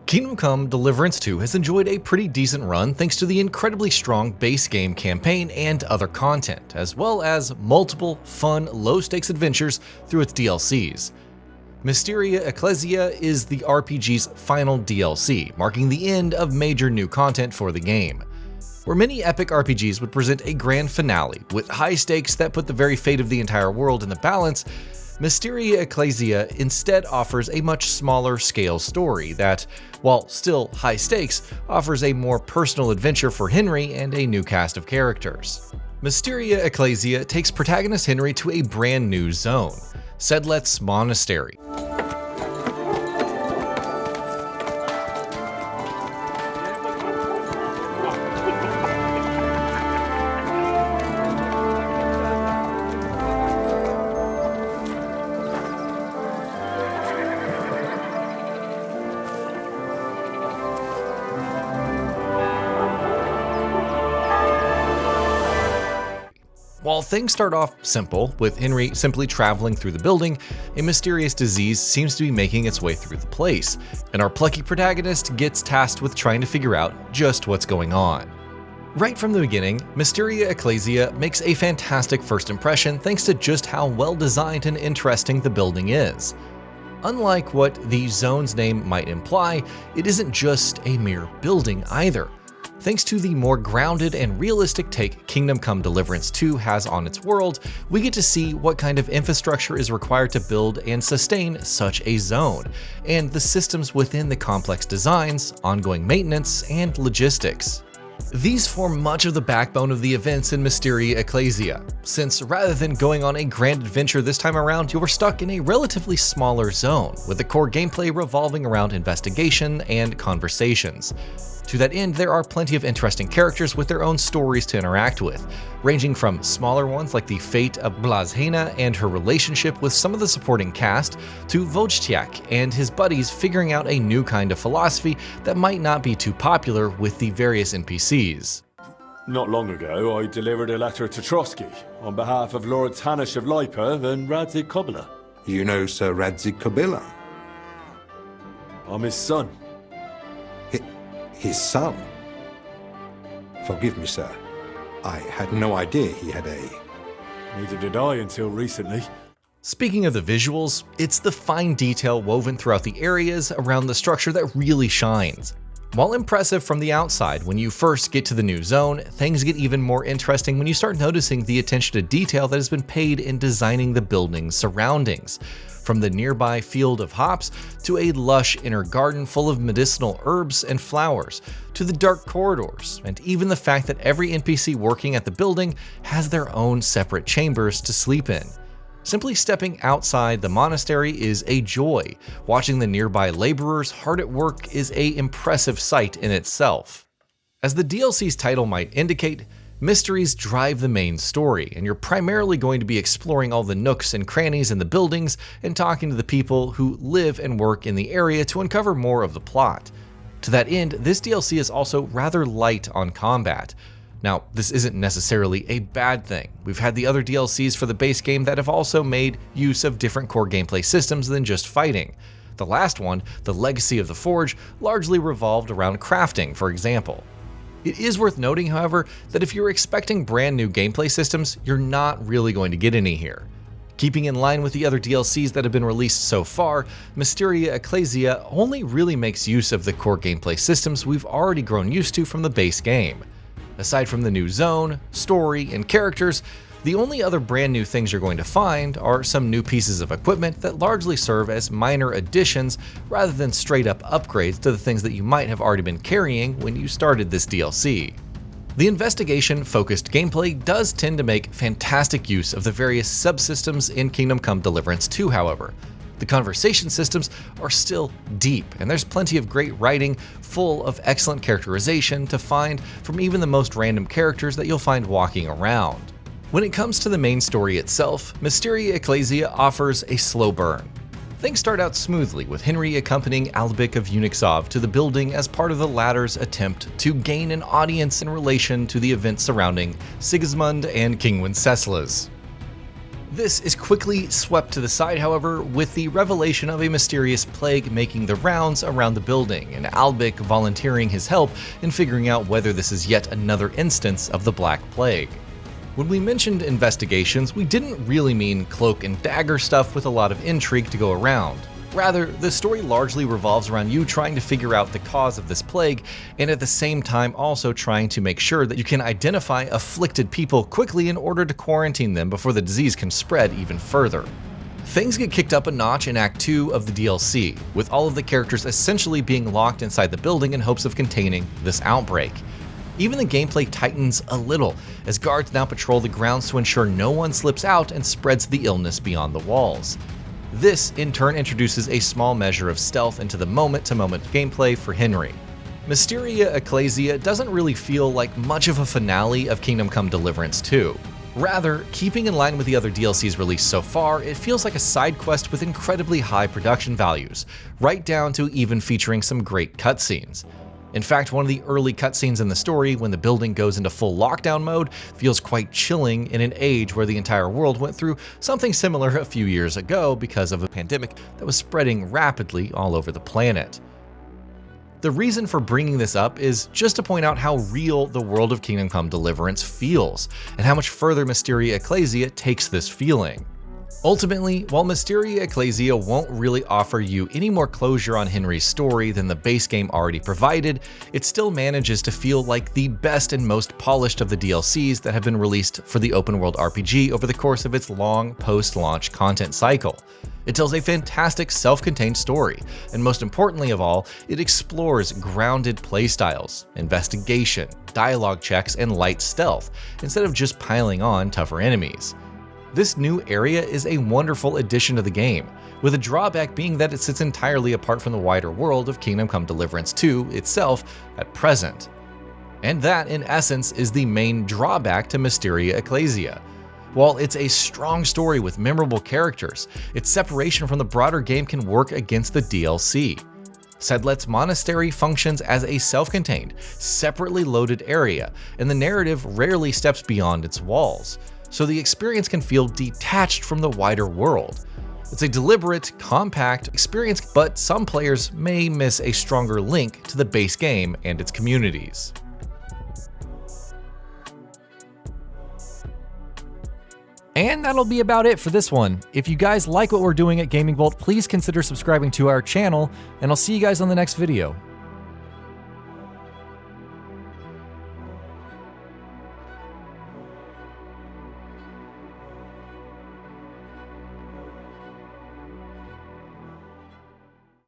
Kingdom Come Deliverance 2 has enjoyed a pretty decent run thanks to the incredibly strong base game campaign and other content, as well as multiple fun, low-stakes adventures through its DLCs. Mysteria Ecclesiae is the RPG's final DLC, marking the end of major new content for the game. Where many epic RPGs would present a grand finale with high stakes that put the very fate of the entire world in the balance, Mysteria Ecclesiae instead offers a much smaller scale story that, while still high stakes, offers a more personal adventure for Henry and a new cast of characters. Mysteria Ecclesiae takes protagonist Henry to a brand new zone, Sedletz Monastery. While things start off simple, with Henry simply traveling through the building, a mysterious disease seems to be making its way through the place, and our plucky protagonist gets tasked with trying to figure out just what's going on. Right from the beginning, Mysteria Ecclesiae makes a fantastic first impression thanks to just how well designed and interesting the building is. Unlike what the zone's name might imply, it isn't just a mere building either. Thanks to the more grounded and realistic take Kingdom Come Deliverance 2 has on its world, we get to see what kind of infrastructure is required to build and sustain such a zone, and the systems within the complex designs, ongoing maintenance, and logistics. These form much of the backbone of the events in Mysteria Ecclesiae, since rather than going on a grand adventure this time around, you were stuck in a relatively smaller zone, with the core gameplay revolving around investigation and conversations. To that end, there are plenty of interesting characters with their own stories to interact with, ranging from smaller ones like the fate of Blazhena and her relationship with some of the supporting cast, to Wojciech and his buddies figuring out a new kind of philosophy that might not be too popular with the various NPCs. Not long ago, I delivered a letter to Trotsky on behalf of Lord Tanish of Lipa and Radzik Kobila. You know Sir Radzik Kobila? I'm his son. His son? Forgive me, sir. I had no idea he had a... Neither did I until recently. Speaking of the visuals, it's the fine detail woven throughout the areas around the structure that really shines. While impressive from the outside when you first get to the new zone, things get even more interesting when you start noticing the attention to detail that has been paid in designing the building's surroundings. From the nearby field of hops, to a lush inner garden full of medicinal herbs and flowers, to the dark corridors, and even the fact that every NPC working at the building has their own separate chambers to sleep in. Simply stepping outside the monastery is a joy. Watching the nearby laborers hard at work is an impressive sight in itself. As the DLC's title might indicate, mysteries drive the main story, and you're primarily going to be exploring all the nooks and crannies in the buildings and talking to the people who live and work in the area to uncover more of the plot. To that end, this DLC is also rather light on combat. Now, this isn't necessarily a bad thing. We've had the other DLCs for the base game that have also made use of different core gameplay systems than just fighting. The last one, The Legacy of the Forge, largely revolved around crafting, for example. It is worth noting, however, that if you're expecting brand new gameplay systems, you're not really going to get any here. Keeping in line with the other DLCs that have been released so far, Mysteria Ecclesiae only really makes use of the core gameplay systems we've already grown used to from the base game. Aside from the new zone, story, and characters, the only other brand new things you're going to find are some new pieces of equipment that largely serve as minor additions rather than straight up upgrades to the things that you might have already been carrying when you started this DLC. The investigation-focused gameplay does tend to make fantastic use of the various subsystems in Kingdom Come Deliverance 2, however. The conversation systems are still deep, and there's plenty of great writing full of excellent characterization to find from even the most random characters that you'll find walking around. When it comes to the main story itself, Mysteria Ecclesiae offers a slow burn. Things start out smoothly, with Henry accompanying Albik of Uniksov to the building as part of the latter's attempt to gain an audience in relation to the events surrounding Sigismund and King Wenceslas. This is quickly swept to the side, however, with the revelation of a mysterious plague making the rounds around the building, and outbreak volunteering his help in figuring out whether this is yet another instance of the Black Plague. When we mentioned investigations, we didn't really mean cloak and dagger stuff with a lot of intrigue to go around. Rather, the story largely revolves around you trying to figure out the cause of this plague, and at the same time also trying to make sure that you can identify afflicted people quickly in order to quarantine them before the disease can spread even further. Things get kicked up a notch in Act 2 of the DLC, with all of the characters essentially being locked inside the building in hopes of containing this outbreak. Even the gameplay tightens a little, as guards now patrol the grounds to ensure no one slips out and spreads the illness beyond the walls. This, in turn, introduces a small measure of stealth into the moment-to-moment gameplay for Henry. Mysteria Ecclesiae doesn't really feel like much of a finale of Kingdom Come Deliverance 2. Rather, keeping in line with the other DLCs released so far, it feels like a side quest with incredibly high production values, right down to even featuring some great cutscenes. In fact, one of the early cutscenes in the story, when the building goes into full lockdown mode, feels quite chilling in an age where the entire world went through something similar a few years ago because of a pandemic that was spreading rapidly all over the planet. The reason for bringing this up is just to point out how real the world of Kingdom Come Deliverance feels, and how much further Mysteria Ecclesiae takes this feeling. Ultimately, while Mysteria Ecclesiae won't really offer you any more closure on Henry's story than the base game already provided, it still manages to feel like the best and most polished of the DLCs that have been released for the open world RPG over the course of its long post-launch content cycle. It tells a fantastic self-contained story, and most importantly of all, it explores grounded playstyles, investigation, dialogue checks, and light stealth, instead of just piling on tougher enemies. This new area is a wonderful addition to the game, with a drawback being that it sits entirely apart from the wider world of Kingdom Come Deliverance 2 itself at present. And that, in essence, is the main drawback to Mysteria Ecclesiae. While it's a strong story with memorable characters, its separation from the broader game can work against the DLC. Sedletz Monastery functions as a self-contained, separately loaded area, and the narrative rarely steps beyond its walls, so the experience can feel detached from the wider world. It's a deliberate, compact experience, but some players may miss a stronger link to the base game and its communities. And that'll be about it for this one. If you guys like what we're doing at Gaming Vault, please consider subscribing to our channel, and I'll see you guys on the next video.